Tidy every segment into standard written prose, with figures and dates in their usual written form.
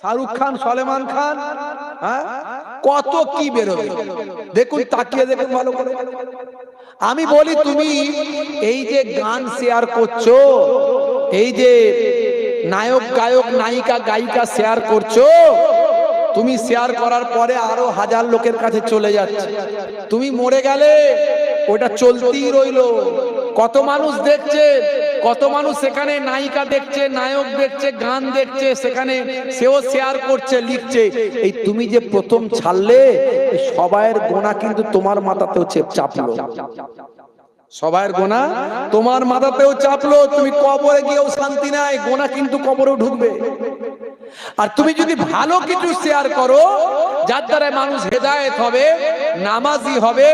শাহরুখ খান, সলমান খান, হ্যাঁ কত কি বেরোবে দেখুন, তাকিয়ে দেখুন ভালো করে। আমি বলি তুমি এই যে গান শেয়ার করছো, এই যে নায়ক গায়ক নায়িকা গায়িকা শেয়ার করছো, তুমি শেয়ার করার পরে আরো হাজার লোকের কাছে চলে যাচ্ছে। তুমি মরে গেলে ওটা চলতেই রইলো। কত মানুষ দেখছে, কত মানুষ সেখানে নায়িকা দেখছে, নায়ক দেখছে, গান দেখছে, সেখানে সেও শেয়ার করছে, লিখছে। এই তুমি যে প্রথম ছাড়লে, সবাইয়ের গোনা কিন্তু তোমার মাথাতেও চাপলো। সবার গোনা তোমার মাথাতেও চাপলো। তুমি কবরে গিয়েও শান্তি নাই, গোনা কিন্তু কবরেও ঢুকবে। আর তুমি যদি ভালো কিছু শেয়ার করো, যার দ্বারা মানুষ হেদায়েত হবে, নামাজি হবে,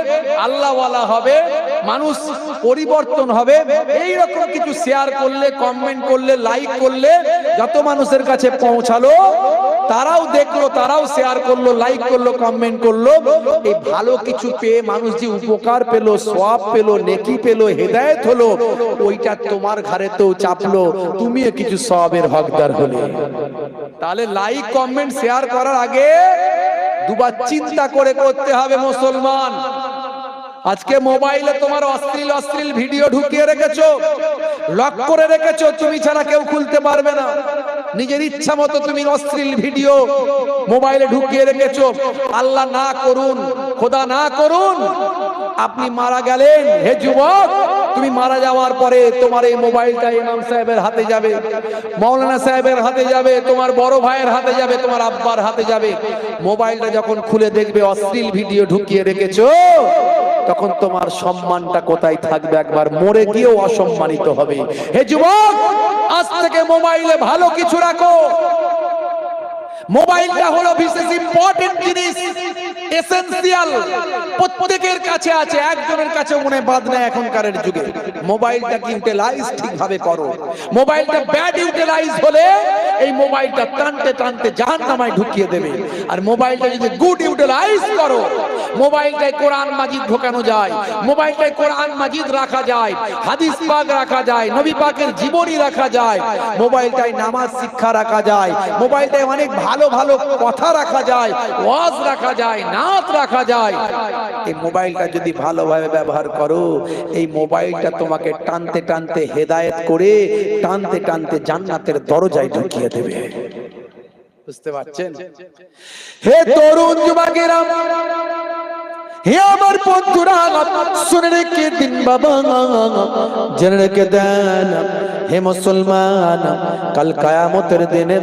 আল্লাহওয়ালা হবে, মানুষ পরিবর্তন হবে, এই রকম কিছু শেয়ার করলে, কমেন্ট করলে, লাইক করলে, যত মানুষের কাছে পৌঁছালো, তারাও দেখলো, তারাও শেয়ার করলো, লাইক করলো, কমেন্ট করলো। এই ভালো কিছু পেয়ে মানুষ যে উপকার পেলো, সওয়াব পেলো, নেকি পেলো, হেদায়েত হলো, ওইটা তোমার ঘাড়েতেও চাপলো, তুমিও কিছু সওয়াবের হকদার হলে। তাহলে লাইক কমেন্ট শেয়ার করার আগে দুবার চিন্তা করে করতে হবে মুসলমান। আজকে মোবাইলে তোমার অশ্লীল অশ্লীল ভিডিও ঢুকিয়ে রেখেছো, লক করে রেখেছো, তুমি ছাড়া কেউ খুলতে পারবে না। নিজের ইচ্ছা মতো তুমি অশ্লীল ভিডিও মোবাইলে ঢুকিয়ে রেখেছো। আল্লাহ না করুন, খোদা না করুন, আপনি মারা গেলেন, হে যুবক, তুমি মারা যাওয়ার পরে তোমার এই মোবাইলটা ইমাম সাহেবের হাতে যাবে, মাওলানা সাহেবের হাতে যাবে, তোমার বড় ভাইয়ের হাতে যাবে, তোমার আব্বার হাতে যাবে। মোবাইলটা যখন খুলে দেখবে অশ্লীল ভিডিও ঢুকিয়ে রেখেছো, তখন তোমার সম্মানটা কোথায় থাকবে? একবার মরে গিয়েও অসম্মানিত হবে। হে যুবক, আজ থেকে মোবাইলে ভালো কিছু রাখো। মোবাইলটা হলো বিশেষ ইম্পর্টেন্ট জিনিস, এসেনশিয়াল, প্রত্যেকের কাছে আছে, একজনের কাছে মনে বাদ নাই এখনকার যুগে। মোবাইলটাকে ইউটিলাইজ ঠিকভাবে করো। মোবাইলটা ব্যাড ইউটিলাইজ হলে এই মোবাইলটা টানতে টানতে জাহান্নামায় ঢুকিয়ে দেবে। আর মোবাইলটা যদি গুড ইউটিলাইজ করো, মোবাইলটায় কোরআন মাজিদ ঢোকানো যায়, মোবাইলটায় কোরআন মাজিদ রাখা যায়, হাদিস পাক রাখা যায়, নবী পাকের জীবনী রাখা যায়, মোবাইলটায় নামাজ শিক্ষা রাখা যায়, মোবাইলটায় অনেক ভালো ভালো কথা রাখা যায়, ওয়াজ রাখা যায়, নাত রাখা যায়। এই মোবাইলটা যদি ভালোভাবে ব্যবহার করো, এই মোবাইলটা তোমাকে টানতে টানতে হেদায়েত করে, টানতে টানতে জান্নাতের দরজায় ঢুকিয়ে দেবে। বুঝতে পারছেন? হে তরুণ যুবকেরা, হে আমার বন্ধুরা, শুনে রেখে দিন বাবা, জেনে রেখে দেন হে মুসলমান, কাল কিয়ামতের দিনে